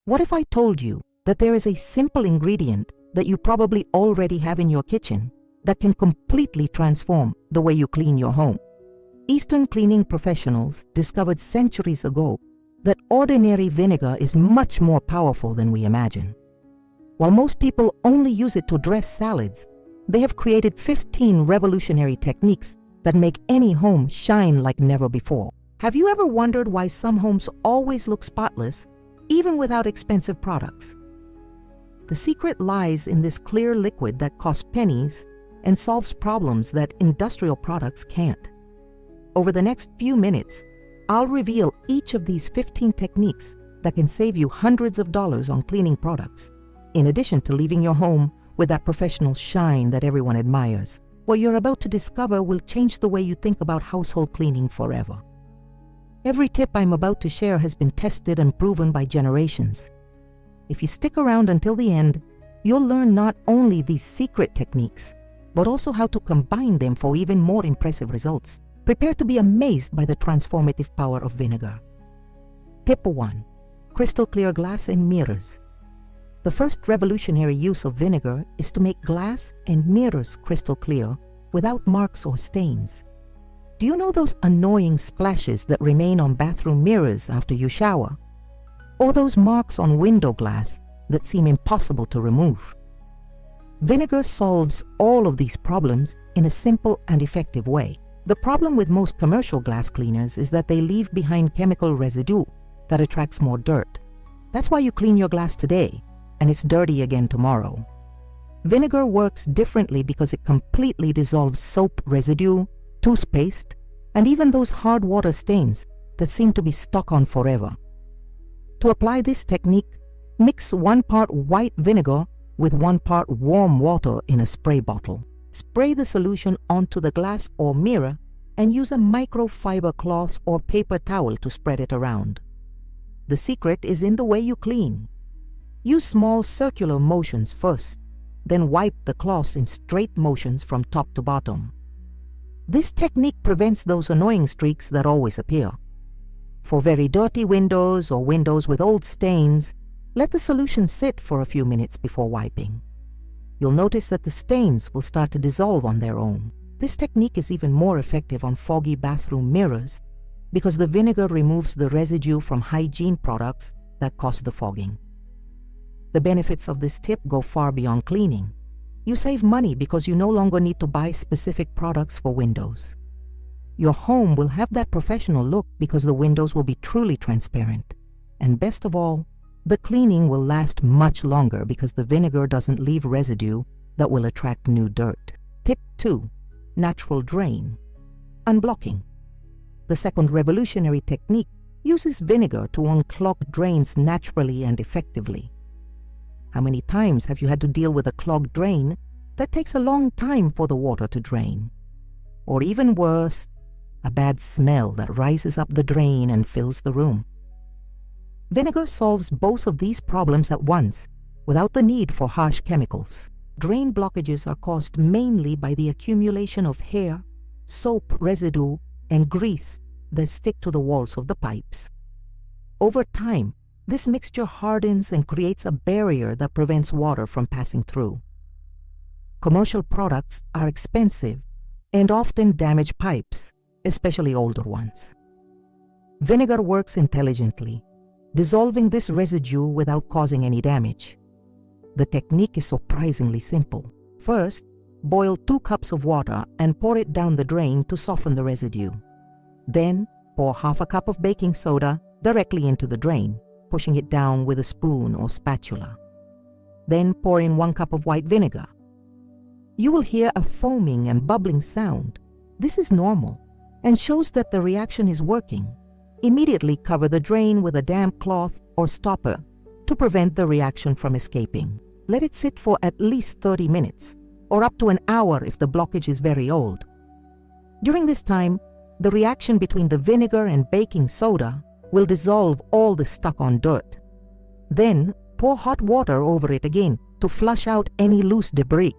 What if I told you that there is a simple ingredient that you probably already have in your kitchen that can completely transform the way you clean your home? Eastern cleaning professionals discovered centuries ago that ordinary vinegar is much more powerful than we imagine. While most people only use it to dress salads, they have created 15 revolutionary techniques that make any home shine like never before. Have you ever wondered why some homes always look spotless, even without expensive products? The secret lies in this clear liquid that costs pennies and solves problems that industrial products can't. Over the next few minutes, I'll reveal each of these 15 techniques that can save you hundreds of dollars on cleaning products, in addition to leaving your home with that professional shine that everyone admires. What you're about to discover will change the way you think about household cleaning forever. Every tip I'm about to share has been tested and proven by generations. If you stick around until the end, you'll learn not only these secret techniques, but also how to combine them for even more impressive results. Prepare to be amazed by the transformative power of vinegar. Tip 1. Crystal clear glass and mirrors. The first revolutionary use of vinegar is to make glass and mirrors crystal clear without marks or stains. Do you know those annoying splashes that remain on bathroom mirrors after you shower? Or those marks on window glass that seem impossible to remove? Vinegar solves all of these problems in a simple and effective way. The problem with most commercial glass cleaners is that they leave behind chemical residue that attracts more dirt. That's why you clean your glass today, and it's dirty again tomorrow. Vinegar works differently because it completely dissolves soap residue, toothpaste, and even those hard water stains that seem to be stuck on forever. To apply this technique, mix 1 part white vinegar with 1 part warm water in a spray bottle. Spray the solution onto the glass or mirror and use a microfiber cloth or paper towel to spread it around. The secret is in the way you clean. Use small circular motions first, then wipe the cloths in straight motions from top to bottom. This technique prevents those annoying streaks that always appear. For very dirty windows or windows with old stains, let the solution sit for a few minutes before wiping. You'll notice that the stains will start to dissolve on their own. This technique is even more effective on foggy bathroom mirrors because the vinegar removes the residue from hygiene products that cause the fogging. The benefits of this tip go far beyond cleaning. You save money because you no longer need to buy specific products for windows. Your home will have that professional look because the windows will be truly transparent. And best of all, the cleaning will last much longer because the vinegar doesn't leave residue that will attract new dirt. Tip 2. Natural drain. Unblocking. The second revolutionary technique uses vinegar to unclog drains naturally and effectively. How many times have you had to deal with a clogged drain that takes a long time for the water to drain? Or even worse, a bad smell that rises up the drain and fills the room. Vinegar solves both of these problems at once, without the need for harsh chemicals. Drain blockages are caused mainly by the accumulation of hair, soap residue, and grease that stick to the walls of the pipes. Over time, this mixture hardens and creates a barrier that prevents water from passing through. Commercial products are expensive and often damage pipes, especially older ones. Vinegar works intelligently, dissolving this residue without causing any damage. The technique is surprisingly simple. First, boil 2 cups of water and pour it down the drain to soften the residue. Then, pour half a cup of baking soda directly into the drain, pushing it down with a spoon or spatula. Then pour in 1 cup of white vinegar. You will hear a foaming and bubbling sound. This is normal and shows that the reaction is working. Immediately cover the drain with a damp cloth or stopper to prevent the reaction from escaping. Let it sit for at least 30 minutes, or up to an hour if the blockage is very old. During this time, the reaction between the vinegar and baking soda will dissolve all the stuck-on dirt. Then, pour hot water over it again to flush out any loose debris.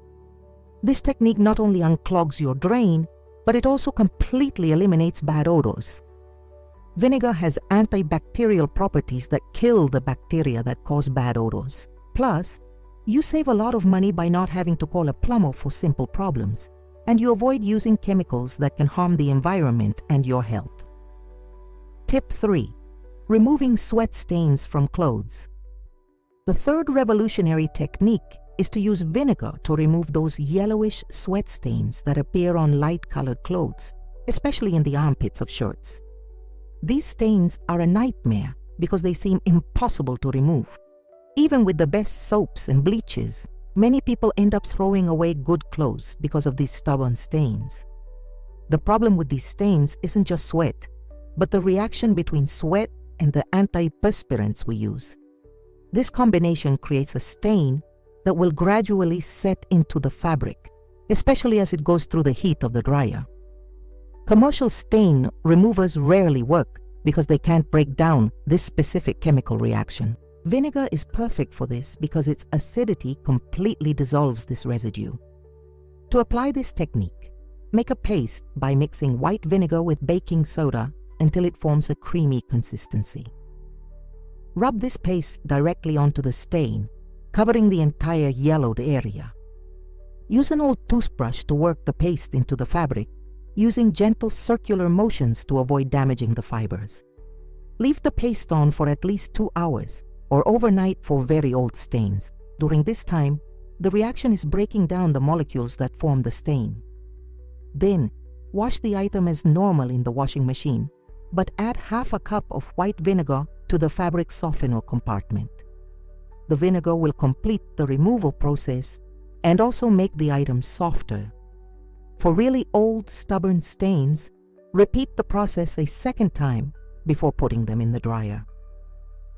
This technique not only unclogs your drain, but it also completely eliminates bad odors. Vinegar has antibacterial properties that kill the bacteria that cause bad odors. Plus, you save a lot of money by not having to call a plumber for simple problems, and you avoid using chemicals that can harm the environment and your health. Tip 3. Removing sweat stains from clothes. The third revolutionary technique is to use vinegar to remove those yellowish sweat stains that appear on light-colored clothes, especially in the armpits of shirts. These stains are a nightmare because they seem impossible to remove. Even with the best soaps and bleaches, many people end up throwing away good clothes because of these stubborn stains. The problem with these stains isn't just sweat, but the reaction between sweat and the antiperspirants we use. This combination creates a stain that will gradually set into the fabric, especially as it goes through the heat of the dryer. Commercial stain removers rarely work because they can't break down this specific chemical reaction. Vinegar is perfect for this because its acidity completely dissolves this residue. To apply this technique, make a paste by mixing white vinegar with baking soda until it forms a creamy consistency. Rub this paste directly onto the stain, covering the entire yellowed area. Use an old toothbrush to work the paste into the fabric, using gentle circular motions to avoid damaging the fibers. Leave the paste on for at least 2 hours, or overnight for very old stains. During this time, the reaction is breaking down the molecules that form the stain. Then, wash the item as normal in the washing machine, but add half a cup of white vinegar to the fabric softener compartment. The vinegar will complete the removal process and also make the item softer. For really old, stubborn stains, repeat the process a second time before putting them in the dryer.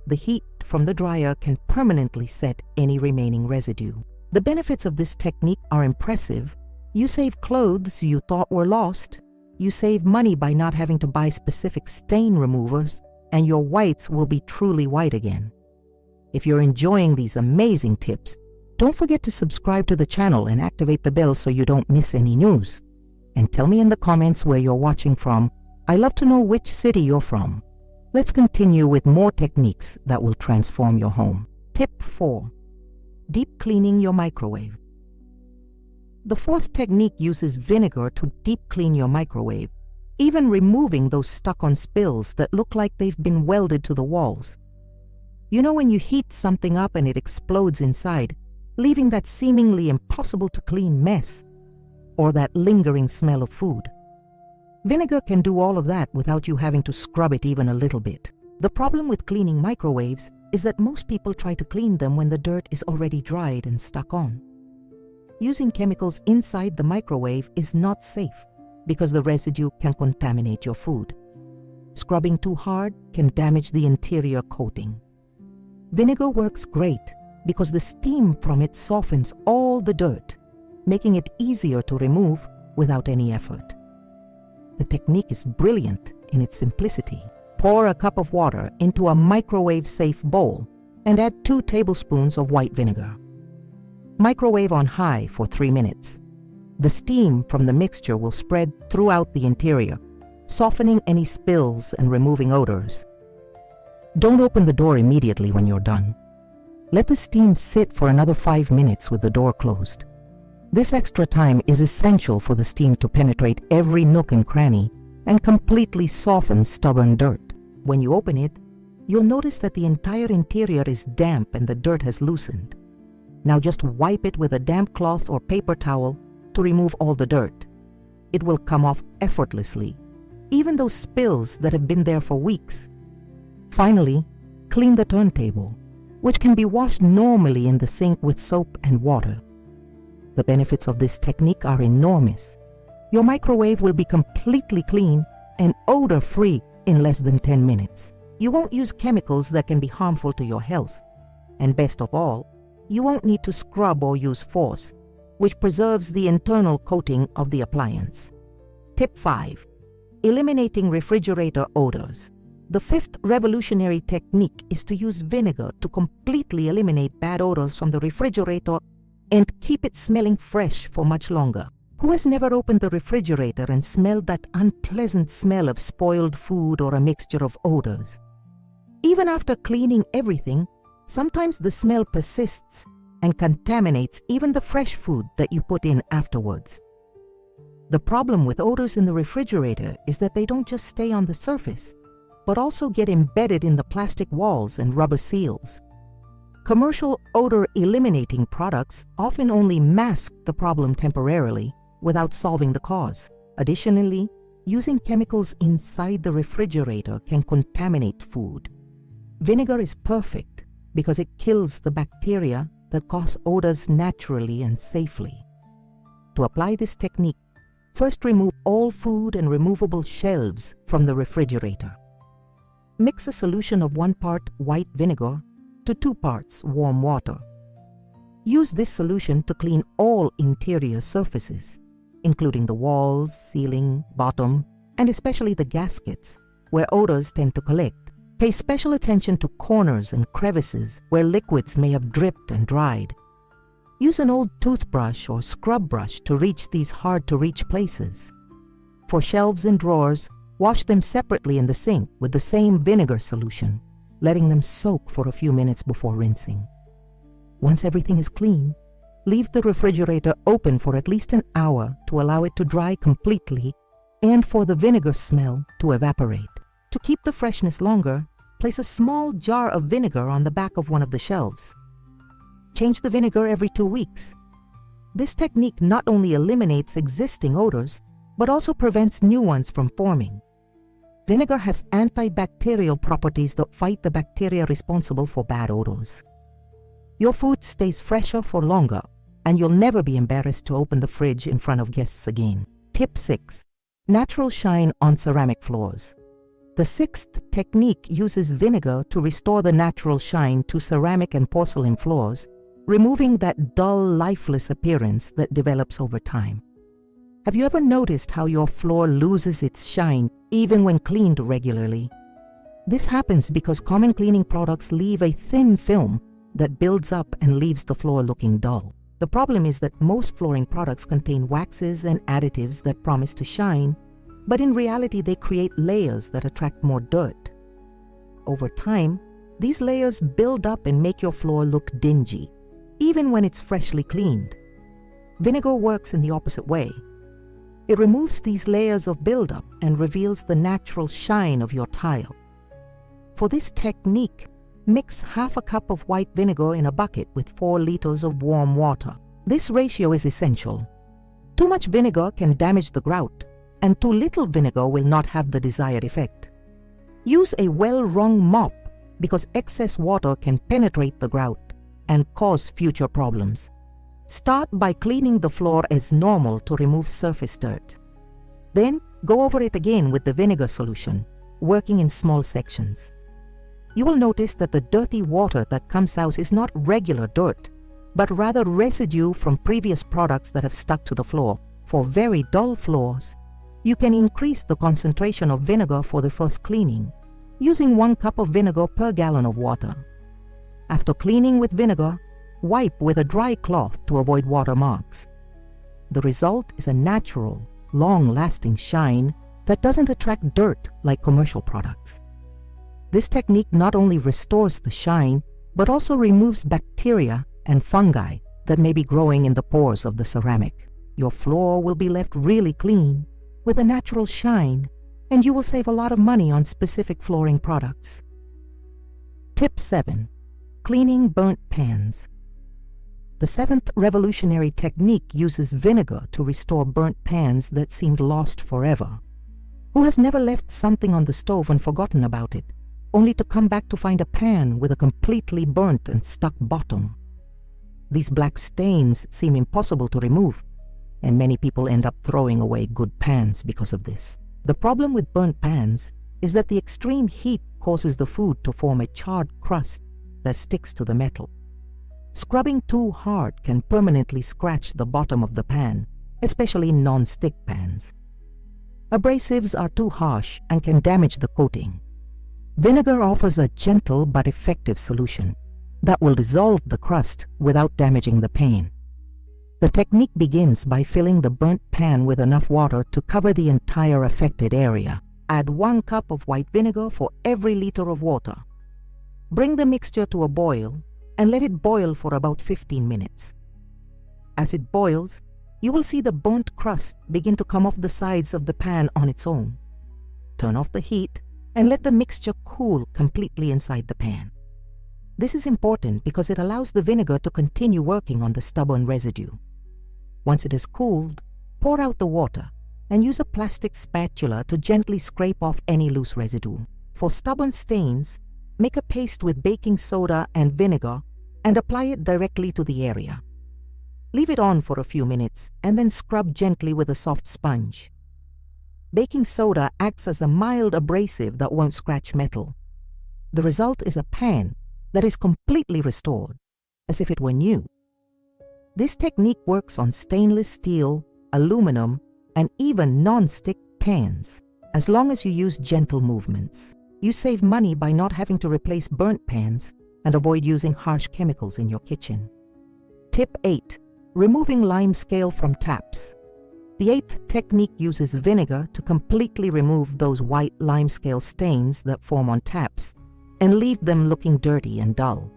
The heat from the dryer can permanently set any remaining residue. The benefits of this technique are impressive. You save clothes you thought were lost, you save money by not having to buy specific stain removers, and your whites will be truly white again. If you're enjoying these amazing tips, don't forget to subscribe to the channel and activate the bell so you don't miss any news. And tell me in the comments where you're watching from. I love to know which city you're from. Let's continue with more techniques that will transform your home. Tip 4. Deep cleaning your microwave. The fourth technique uses vinegar to deep clean your microwave, even removing those stuck-on spills that look like they've been welded to the walls. You know when you heat something up and it explodes inside, leaving that seemingly impossible to clean mess, or that lingering smell of food? Vinegar can do all of that without you having to scrub it even a little bit. The problem with cleaning microwaves is that most people try to clean them when the dirt is already dried and stuck on. Using chemicals inside the microwave is not safe because the residue can contaminate your food. Scrubbing too hard can damage the interior coating. Vinegar works great because the steam from it softens all the dirt, making it easier to remove without any effort. The technique is brilliant in its simplicity. Pour a cup of water into a microwave-safe bowl and add 2 tablespoons of white vinegar. Microwave on high for 3 minutes. The steam from the mixture will spread throughout the interior, softening any spills and removing odors. Don't open the door immediately when you're done. Let the steam sit for another 5 minutes with the door closed. This extra time is essential for the steam to penetrate every nook and cranny and completely soften stubborn dirt. When you open it, you'll notice that the entire interior is damp and the dirt has loosened. Now just wipe it with a damp cloth or paper towel to remove all the dirt. It will come off effortlessly, even those spills that have been there for weeks. Finally, clean the turntable, which can be washed normally in the sink with soap and water. The benefits of this technique are enormous. Your microwave will be completely clean and odor-free in less than 10 minutes. You won't use chemicals that can be harmful to your health. And best of all, you won't need to scrub or use force, which preserves the internal coating of the appliance. Tip 5. Eliminating refrigerator odors. The fifth revolutionary technique is to use vinegar to completely eliminate bad odors from the refrigerator and keep it smelling fresh for much longer. Who has never opened the refrigerator and smelled that unpleasant smell of spoiled food or a mixture of odors? Even after cleaning everything, sometimes the smell persists and contaminates even the fresh food that you put in afterwards. The problem with odors in the refrigerator is that they don't just stay on the surface, but also get embedded in the plastic walls and rubber seals. Commercial odor-eliminating products often only mask the problem temporarily without solving the cause. Additionally, using chemicals inside the refrigerator can contaminate food. Vinegar is perfect because it kills the bacteria that cause odors naturally and safely. To apply this technique, first remove all food and removable shelves from the refrigerator. Mix a solution of 1 part white vinegar to 2 parts warm water. Use this solution to clean all interior surfaces, including the walls, ceiling, bottom, and especially the gaskets, where odors tend to collect. Pay special attention to corners and crevices where liquids may have dripped and dried. Use an old toothbrush or scrub brush to reach these hard-to-reach places. For shelves and drawers, wash them separately in the sink with the same vinegar solution, letting them soak for a few minutes before rinsing. Once everything is clean, leave the refrigerator open for at least an hour to allow it to dry completely and for the vinegar smell to evaporate. To keep the freshness longer, place a small jar of vinegar on the back of one of the shelves. Change the vinegar every 2 weeks. This technique not only eliminates existing odors, but also prevents new ones from forming. Vinegar has antibacterial properties that fight the bacteria responsible for bad odors. Your food stays fresher for longer, and you'll never be embarrassed to open the fridge in front of guests again. Tip 6. Natural shine on ceramic floors. The 6th technique uses vinegar to restore the natural shine to ceramic and porcelain floors, removing that dull, lifeless appearance that develops over time. Have you ever noticed how your floor loses its shine even when cleaned regularly? This happens because common cleaning products leave a thin film that builds up and leaves the floor looking dull. The problem is that most flooring products contain waxes and additives that promise to shine, but in reality they create layers that attract more dirt. Over time, these layers build up and make your floor look dingy, even when it's freshly cleaned. Vinegar works in the opposite way. It removes these layers of buildup and reveals the natural shine of your tile. For this technique, mix half a cup of white vinegar in a bucket with 4 liters of warm water. This ratio is essential. Too much vinegar can damage the grout, and too little vinegar will not have the desired effect. Use a well-wrung mop because excess water can penetrate the grout and cause future problems. Start by cleaning the floor as normal to remove surface dirt. Then go over it again with the vinegar solution, working in small sections. You will notice that the dirty water that comes out is not regular dirt, but rather residue from previous products that have stuck to the floor. For very dull floors, you can increase the concentration of vinegar for the first cleaning, using 1 cup of vinegar per gallon of water. After cleaning with vinegar, wipe with a dry cloth to avoid watermarks. The result is a natural, long-lasting shine that doesn't attract dirt like commercial products. This technique not only restores the shine, but also removes bacteria and fungi that may be growing in the pores of the ceramic. Your floor will be left really clean, with a natural shine, and you will save a lot of money on specific flooring products. Tip 7. Cleaning burnt pans. The 7th revolutionary technique uses vinegar to restore burnt pans that seemed lost forever. Who has never left something on the stove and forgotten about it, only to come back to find a pan with a completely burnt and stuck bottom? These black stains seem impossible to remove, and many people end up throwing away good pans because of this. The problem with burnt pans is that the extreme heat causes the food to form a charred crust that sticks to the metal. Scrubbing too hard can permanently scratch the bottom of the pan, especially in non-stick pans. Abrasives are too harsh and can damage the coating. Vinegar offers a gentle but effective solution that will dissolve the crust without damaging the pan. The technique begins by filling the burnt pan with enough water to cover the entire affected area. Add 1 cup of white vinegar for every liter of water. Bring the mixture to a boil and let it boil for about 15 minutes. As it boils, you will see the burnt crust begin to come off the sides of the pan on its own. Turn off the heat and let the mixture cool completely inside the pan. This is important because it allows the vinegar to continue working on the stubborn residue. Once it is cooled, pour out the water and use a plastic spatula to gently scrape off any loose residue. For stubborn stains, make a paste with baking soda and vinegar and apply it directly to the area. Leave it on for a few minutes and then scrub gently with a soft sponge. Baking soda acts as a mild abrasive that won't scratch metal. The result is a pan that is completely restored, as if it were new. This technique works on stainless steel, aluminum, and even non-stick pans, as long as you use gentle movements. You save money by not having to replace burnt pans and avoid using harsh chemicals in your kitchen. Tip 8. Removing lime scale from taps. The 8th technique uses vinegar to completely remove those white limescale stains that form on taps and leave them looking dirty and dull.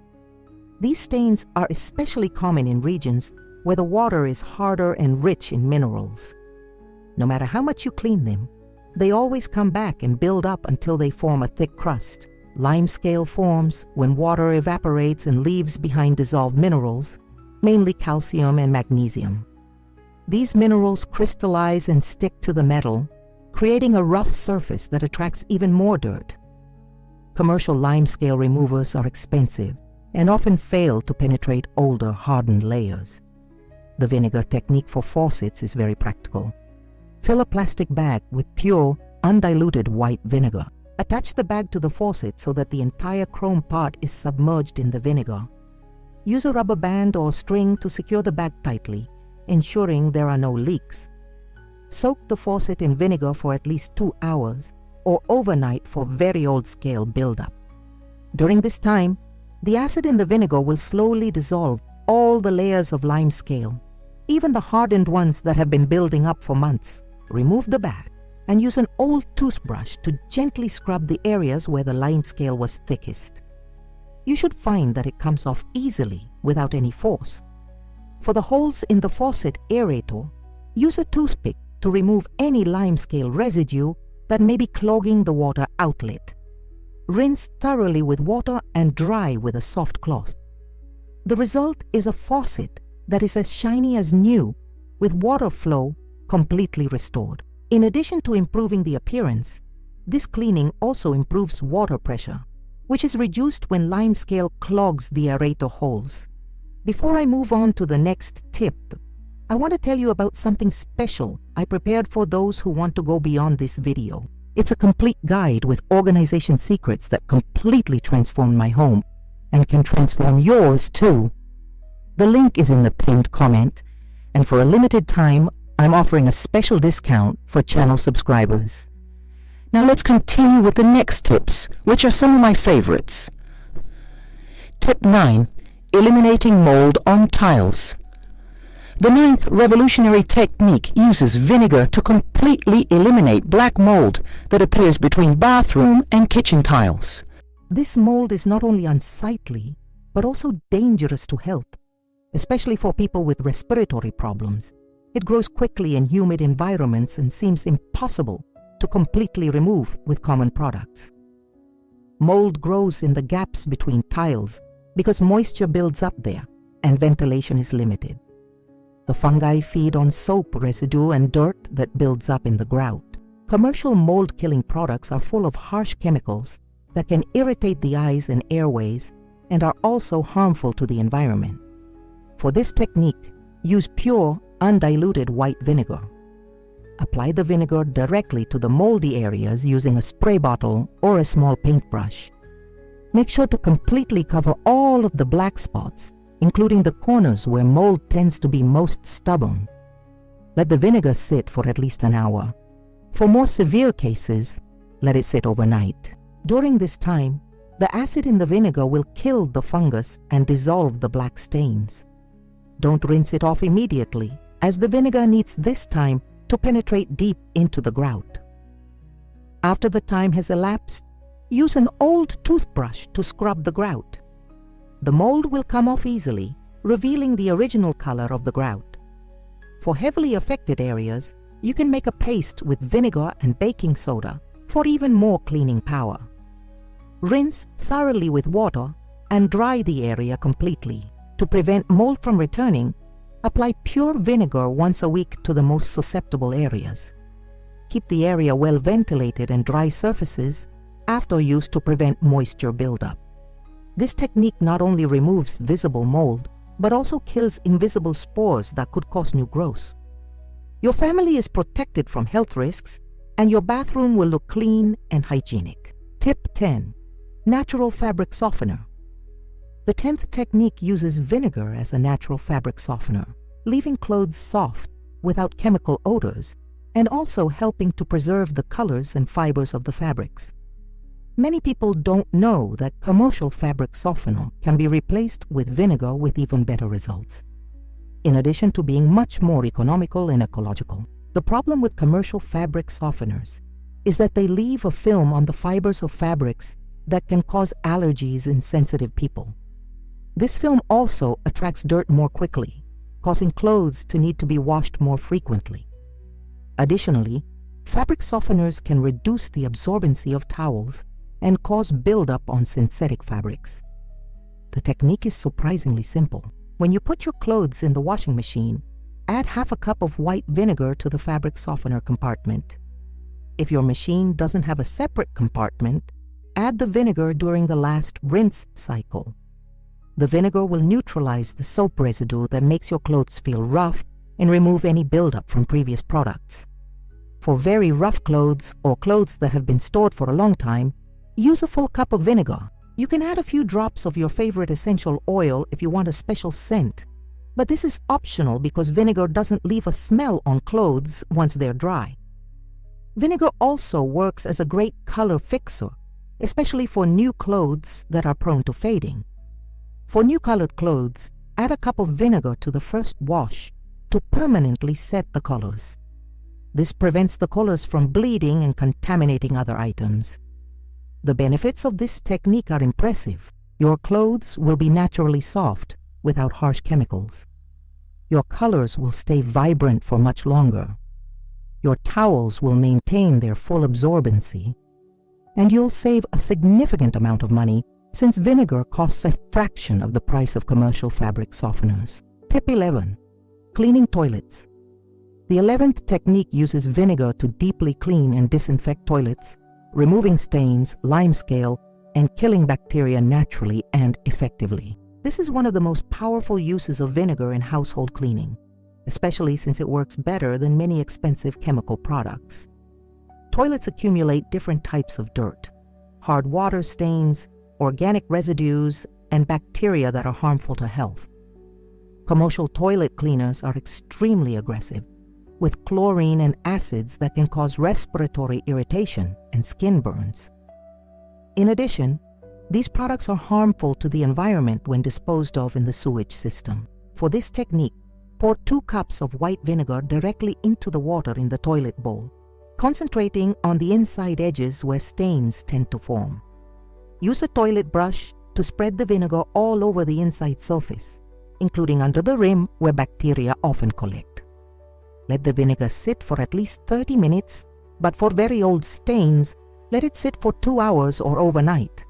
These stains are especially common in regions where the water is harder and rich in minerals. No matter how much you clean them, they always come back and build up until they form a thick crust. Limescale forms when water evaporates and leaves behind dissolved minerals, mainly calcium and magnesium. These minerals crystallize and stick to the metal, creating a rough surface that attracts even more dirt. Commercial limescale removers are expensive and often fail to penetrate older, hardened layers. The vinegar technique for faucets is very practical. Fill a plastic bag with pure, undiluted white vinegar. Attach the bag to the faucet so that the entire chrome part is submerged in the vinegar. Use a rubber band or string to secure the bag tightly, ensuring there are no leaks. Soak the faucet in vinegar for at least 2 hours or overnight for very old scale buildup. During this time, the acid in the vinegar will slowly dissolve all the layers of limescale, even the hardened ones that have been building up for months. Remove the bag and use an old toothbrush to gently scrub the areas where the limescale was thickest. You should find that it comes off easily without any force. For the holes in the faucet aerator, use a toothpick to remove any limescale residue that may be clogging the water outlet. Rinse thoroughly with water and dry with a soft cloth. The result is a faucet that is as shiny as new, with water flow completely restored. In addition to improving the appearance, this cleaning also improves water pressure, which is reduced when limescale clogs the aerator holes. Before I move on to the next tip, I want to tell you about something special I prepared for those who want to go beyond this video. It's a complete guide with organization secrets that completely transformed my home and can transform yours too. The link is in the pinned comment, and for a limited time, I'm offering a special discount for channel subscribers. Now let's continue with the next tips, which are some of my favorites. Tip 9. Eliminating mold on tiles. The 9th revolutionary technique uses vinegar to completely eliminate black mold that appears between bathroom and kitchen tiles. This mold is not only unsightly, but also dangerous to health, especially for people with respiratory problems. It grows quickly in humid environments and seems impossible to completely remove with common products. Mold grows in the gaps between tiles because moisture builds up there and ventilation is limited. The fungi feed on soap residue and dirt that builds up in the grout. Commercial mold-killing products are full of harsh chemicals that can irritate the eyes and airways and are also harmful to the environment. For this technique, use pure, undiluted white vinegar. Apply the vinegar directly to the moldy areas using a spray bottle or a small paintbrush. Make sure to completely cover all of the black spots, including the corners where mold tends to be most stubborn. Let the vinegar sit for at least an hour. For more severe cases, let it sit overnight. During this time, the acid in the vinegar will kill the fungus and dissolve the black stains. Don't rinse it off immediately, as the vinegar needs this time to penetrate deep into the grout. After the time has elapsed, use an old toothbrush to scrub the grout. The mold will come off easily, revealing the original color of the grout. For heavily affected areas, you can make a paste with vinegar and baking soda for even more cleaning power. Rinse thoroughly with water and dry the area completely. To prevent mold from returning, apply pure vinegar once a week to the most susceptible areas. Keep the area well ventilated and dry surfaces after use to prevent moisture buildup. This technique not only removes visible mold, but also kills invisible spores that could cause new growth. Your family is protected from health risks, and your bathroom will look clean and hygienic. Tip 10. Natural fabric softener. The 10th technique uses vinegar as a natural fabric softener, leaving clothes soft without chemical odors, and also helping to preserve the colors and fibers of the fabrics. Many people don't know that commercial fabric softener can be replaced with vinegar with even better results, in addition to being much more economical and ecological. The problem with commercial fabric softeners is that they leave a film on the fibers of fabrics that can cause allergies in sensitive people. This film also attracts dirt more quickly, causing clothes to need to be washed more frequently. Additionally, fabric softeners can reduce the absorbency of towels and cause buildup on synthetic fabrics. The technique is surprisingly simple. When you put your clothes in the washing machine, add half a cup of white vinegar to the fabric softener compartment. If your machine doesn't have a separate compartment, add the vinegar during the last rinse cycle. The vinegar will neutralize the soap residue that makes your clothes feel rough and remove any buildup from previous products. For very rough clothes or clothes that have been stored for a long time, use a full cup of vinegar. You can add a few drops of your favorite essential oil if you want a special scent, but this is optional because vinegar doesn't leave a smell on clothes once they're dry. Vinegar also works as a great color fixer, especially for new clothes that are prone to fading. For new colored clothes, add a cup of vinegar to the first wash to permanently set the colors. This prevents the colors from bleeding and contaminating other items. The benefits of this technique are impressive. Your clothes will be naturally soft without harsh chemicals. Your colors will stay vibrant for much longer. Your towels will maintain their full absorbency. And you'll save a significant amount of money since vinegar costs a fraction of the price of commercial fabric softeners. Tip 11. Cleaning toilets. The 11th technique uses vinegar to deeply clean and disinfect toilets, removing stains, limescale, and killing bacteria naturally and effectively. This is one of the most powerful uses of vinegar in household cleaning, especially since it works better than many expensive chemical products. Toilets accumulate different types of dirt, hard water stains, organic residues, and bacteria that are harmful to health. Commercial toilet cleaners are extremely aggressive, with chlorine and acids that can cause respiratory irritation and skin burns. In addition, these products are harmful to the environment when disposed of in the sewage system. For this technique, pour 2 cups of white vinegar directly into the water in the toilet bowl, concentrating on the inside edges where stains tend to form. Use a toilet brush to spread the vinegar all over the inside surface, including under the rim where bacteria often collect. Let the vinegar sit for at least 30 minutes, but for very old stains, let it sit for 2 hours or overnight.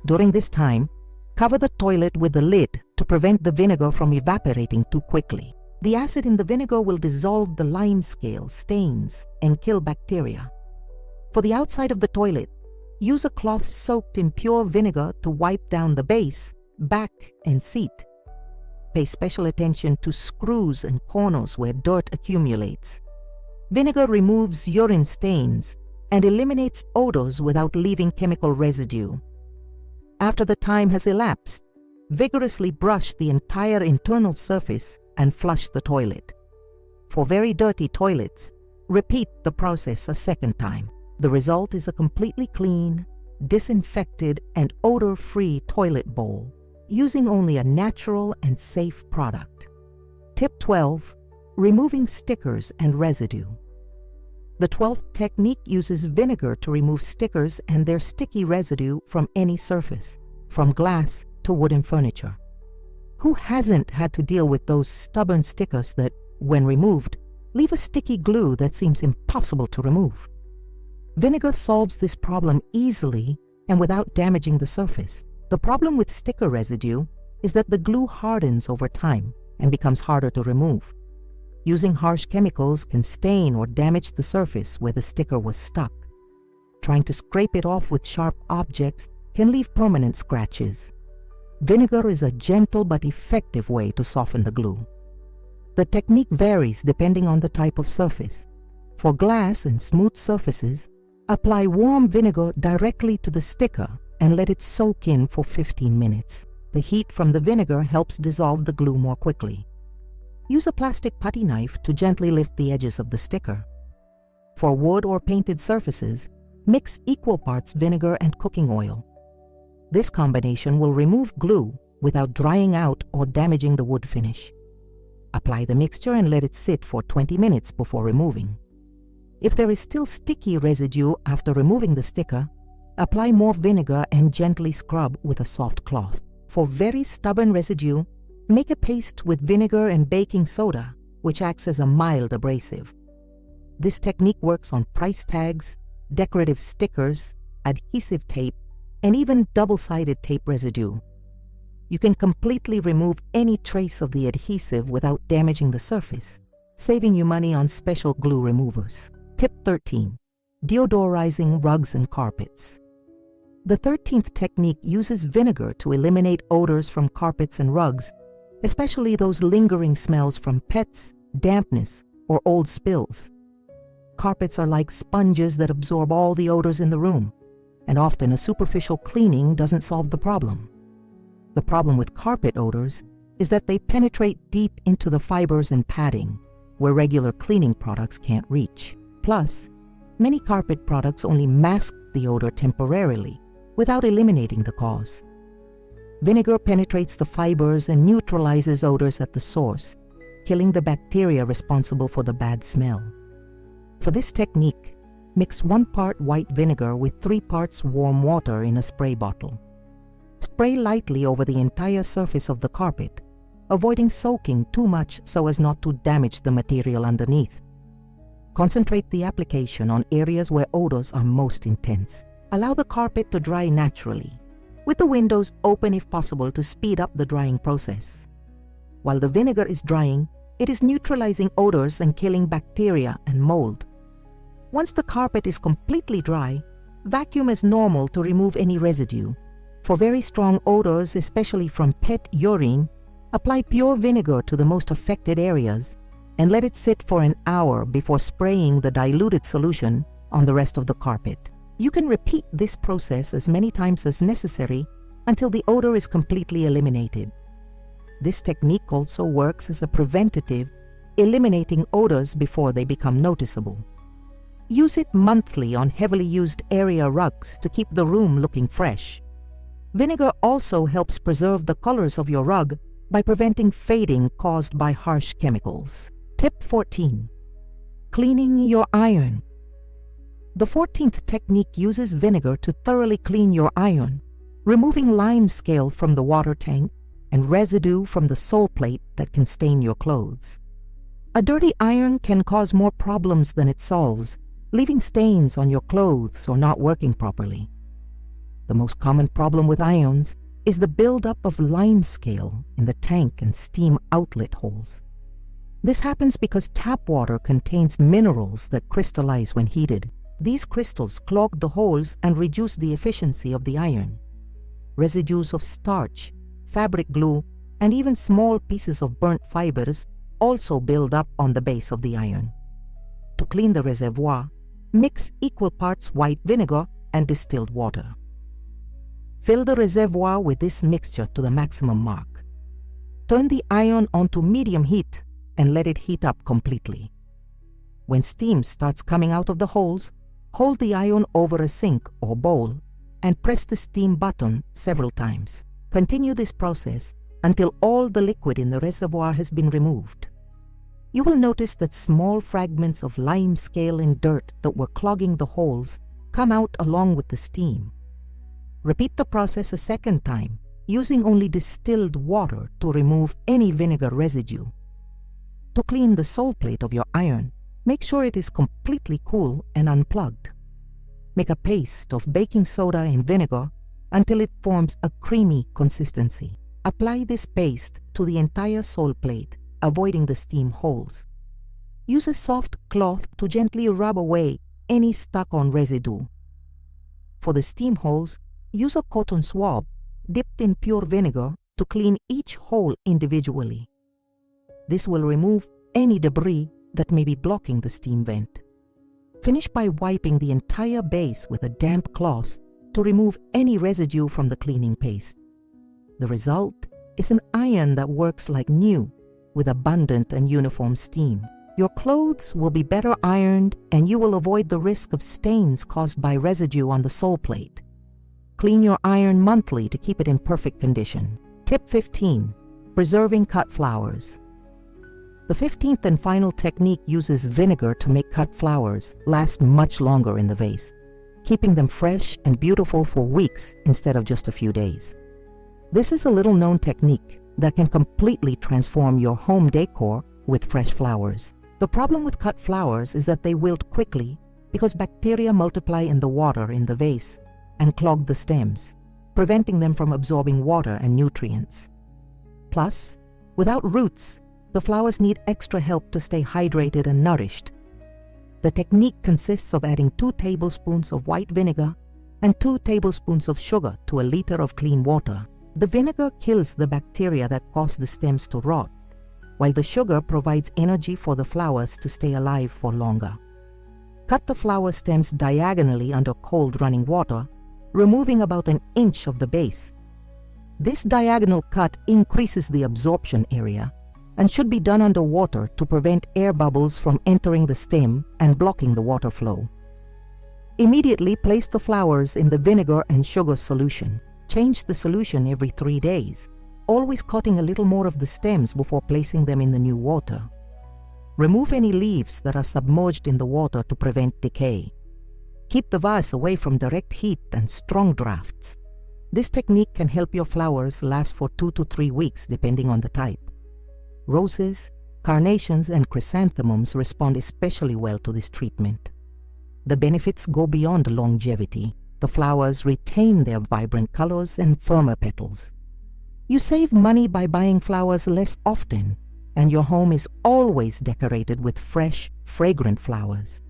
During this time, cover the toilet with the lid to prevent the vinegar from evaporating too quickly. The acid in the vinegar will dissolve the limescale, stains, and kill bacteria. For the outside of the toilet, use a cloth soaked in pure vinegar to wipe down the base, back, and seat. Pay special attention to screws and corners where dirt accumulates. Vinegar removes urine stains and eliminates odors without leaving chemical residue. After the time has elapsed, vigorously brush the entire internal surface and flush the toilet. For very dirty toilets, repeat the process a second time. The result is a completely clean, disinfected, and odor-free toilet bowl, using only a natural and safe product. Tip 12. Removing stickers and residue. The 12th technique uses vinegar to remove stickers and their sticky residue from any surface, from glass to wooden furniture. Who hasn't had to deal with those stubborn stickers that, when removed, leave a sticky glue that seems impossible to remove? Vinegar solves this problem easily and without damaging the surface. The problem with sticker residue is that the glue hardens over time and becomes harder to remove. Using harsh chemicals can stain or damage the surface where the sticker was stuck. Trying to scrape it off with sharp objects can leave permanent scratches. Vinegar is a gentle but effective way to soften the glue. The technique varies depending on the type of surface. For glass and smooth surfaces, apply warm vinegar directly to the sticker and let it soak in for 15 minutes. The heat from the vinegar helps dissolve the glue more quickly. Use a plastic putty knife to gently lift the edges of the sticker. For wood or painted surfaces, mix equal parts vinegar and cooking oil. This combination will remove glue without drying out or damaging the wood finish. Apply the mixture and let it sit for 20 minutes before removing. If there is still sticky residue after removing the sticker, apply more vinegar and gently scrub with a soft cloth. For very stubborn residue, make a paste with vinegar and baking soda, which acts as a mild abrasive. This technique works on price tags, decorative stickers, adhesive tape, and even double-sided tape residue. You can completely remove any trace of the adhesive without damaging the surface, saving you money on special glue removers. Tip 13. Deodorizing rugs and carpets. The 13th technique uses vinegar to eliminate odors from carpets and rugs, especially those lingering smells from pets, dampness, or old spills. Carpets are like sponges that absorb all the odors in the room, and often a superficial cleaning doesn't solve the problem. The problem with carpet odors is that they penetrate deep into the fibers and padding, where regular cleaning products can't reach. Plus, many carpet products only mask the odor temporarily, without eliminating the cause. Vinegar penetrates the fibers and neutralizes odors at the source, killing the bacteria responsible for the bad smell. For this technique, mix 1 part white vinegar with 3 parts warm water in a spray bottle. Spray lightly over the entire surface of the carpet, avoiding soaking too much so as not to damage the material underneath. Concentrate the application on areas where odors are most intense. Allow the carpet to dry naturally, with the windows open if possible to speed up the drying process. While the vinegar is drying, it is neutralizing odors and killing bacteria and mold. Once the carpet is completely dry, vacuum as normal to remove any residue. For very strong odors, especially from pet urine, apply pure vinegar to the most affected areas and let it sit for an hour before spraying the diluted solution on the rest of the carpet. You can repeat this process as many times as necessary until the odor is completely eliminated. This technique also works as a preventative, eliminating odors before they become noticeable. Use it monthly on heavily used area rugs to keep the room looking fresh. Vinegar also helps preserve the colors of your rug by preventing fading caused by harsh chemicals. Tip 14. Cleaning your iron. The 14th technique uses vinegar to thoroughly clean your iron, removing lime scale from the water tank and residue from the sole plate that can stain your clothes. A dirty iron can cause more problems than it solves, leaving stains on your clothes or not working properly. The most common problem with irons is the buildup of lime scale in the tank and steam outlet holes. This happens because tap water contains minerals that crystallize when heated. These crystals clog the holes and reduce the efficiency of the iron. Residues of starch, fabric glue, and even small pieces of burnt fibers also build up on the base of the iron. To clean the reservoir, mix equal parts white vinegar and distilled water. Fill the reservoir with this mixture to the maximum mark. Turn the iron onto medium heat and let it heat up completely. When steam starts coming out of the holes, hold the iron over a sink or bowl and press the steam button several times. Continue this process until all the liquid in the reservoir has been removed. you will notice that small fragments of lime scale and dirt that were clogging the holes come out along with the steam. Repeat the process a second time, using only distilled water to remove any vinegar residue. To clean the sole plate of your iron, make sure it is completely cool and unplugged. Make a paste of baking soda and vinegar until it forms a creamy consistency. Apply this paste to the entire sole plate, avoiding the steam holes. Use a soft cloth to gently rub away any stuck-on residue. For the steam holes, use a cotton swab dipped in pure vinegar to clean each hole individually. This will remove any debris that may be blocking the steam vent. Finish by wiping the entire base with a damp cloth to remove any residue from the cleaning paste. The result is an iron that works like new, with abundant and uniform steam. Your clothes will be better ironed and you will avoid the risk of stains caused by residue on the sole plate. Clean your iron monthly to keep it in perfect condition. Tip 15. Preserving cut flowers. The 15th and final technique uses vinegar to make cut flowers last much longer in the vase, keeping them fresh and beautiful for weeks instead of just a few days. This is a little-known technique that can completely transform your home decor with fresh flowers. The problem with cut flowers is that they wilt quickly because bacteria multiply in the water in the vase and clog the stems, preventing them from absorbing water and nutrients. Plus, without roots, the flowers need extra help to stay hydrated and nourished. The technique consists of adding 2 tablespoons of white vinegar and 2 tablespoons of sugar to a liter of clean water. The vinegar kills the bacteria that cause the stems to rot, while the sugar provides energy for the flowers to stay alive for longer. Cut the flower stems diagonally under cold running water, removing about an inch of the base. This diagonal cut increases the absorption area and should be done under water to prevent air bubbles from entering the stem and blocking the water flow. Immediately place the flowers in the vinegar and sugar solution. Change the solution every 3 days, always cutting a little more of the stems before placing them in the new water. Remove any leaves that are submerged in the water to prevent decay. Keep the vase away from direct heat and strong drafts. This technique can help your flowers last for 2 to 3 weeks depending on the type. Roses, carnations, and chrysanthemums respond especially well to this treatment. The benefits go beyond longevity. The flowers retain their vibrant colors and firmer petals. You save money by buying flowers less often, and your home is always decorated with fresh, fragrant flowers.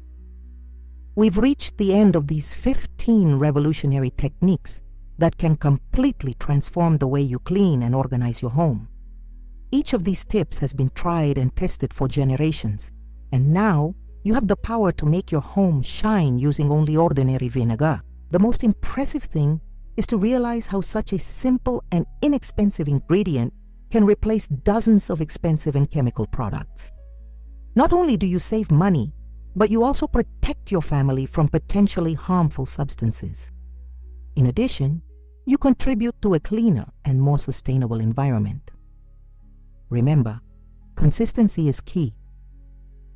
We've reached the end of these 15 revolutionary techniques that can completely transform the way you clean and organize your home. Each of these tips has been tried and tested for generations, and now you have the power to make your home shine using only ordinary vinegar. The most impressive thing is to realize how such a simple and inexpensive ingredient can replace dozens of expensive and chemical products. Not only do you save money, but you also protect your family from potentially harmful substances. In addition, you contribute to a cleaner and more sustainable environment. Remember, consistency is key.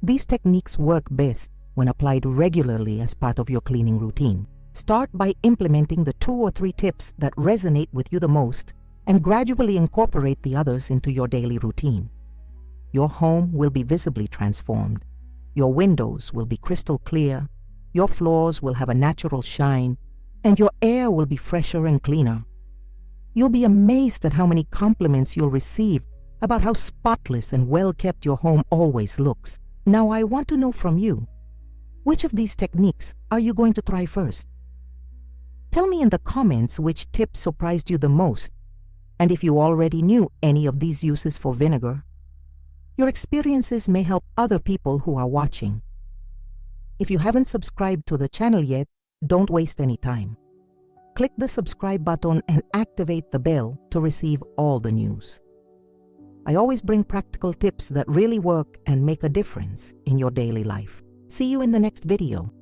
These techniques work best when applied regularly as part of your cleaning routine. Start by implementing the 2 or 3 tips that resonate with you the most and gradually incorporate the others into your daily routine. Your home will be visibly transformed. Your windows will be crystal clear, your floors will have a natural shine, and your air will be fresher and cleaner. You'll be amazed at how many compliments you'll receive about how spotless and well-kept your home always looks. Now I want to know from you, which of these techniques are you going to try first? Tell me in the comments which tip surprised you the most, and if you already knew any of these uses for vinegar. Your experiences may help other people who are watching. If you haven't subscribed to the channel yet, don't waste any time. Click the subscribe button and activate the bell to receive all the news. I always bring practical tips that really work and make a difference in your daily life. See you in the next video.